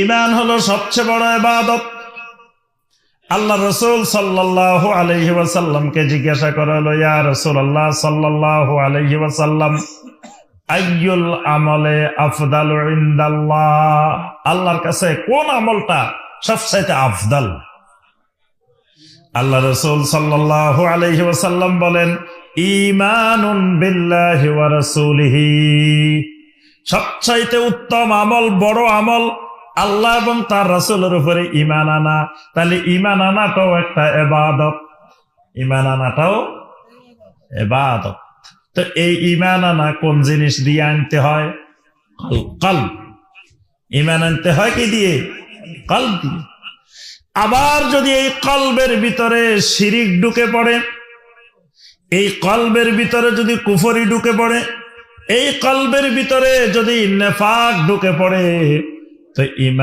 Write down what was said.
ঈমান হলো সবচেয়ে বড় ইবাদত। আল্লাহ রাসূল সাল্লাল্লাহু আলাইহি ওয়াসাল্লামকে জিজ্ঞাসা করা হলো, ইয়া রাসূলুল্লাহ সাল্লাল্লাহু আলাইহি ওয়াসাল্লাম, আইয়ুল আমলে আফদালু ইনদাল্লাহ, আল্লাহর কাছে কোন আমলটা সবচাইতে আফদাল? আল্লাহ রাসূল সাল্লাল্লাহু আলাইহি ওয়াসাল্লাম বলেন, ঈমানুন বিল্লাহি ওয়া রাসূলিহি, সবচাইতে উত্তম আমল, বড় আমল আল্লাহ এবং তার রাসূলের উপরে ঈমান আনা। তাহলে ঈমান আনাটাও একটা ইবাদত, ঈমান আনাটাও ইবাদত। তো এই ঈমান আনা কোন জিনিস দিয়ে আনতে হয়? কলব। ঈমান আনতে হয় কি দিয়ে? কলব দিয়ে। আবার যদি এই কলবের ভিতরে শিরিক ঢুকে পড়ে, এই কলবের ভিতরে যদি কুফরি ঢুকে পড়ে, এই কলবের ভিতরে যদি নেফাক ঢুকে পড়ে, তো ঈমান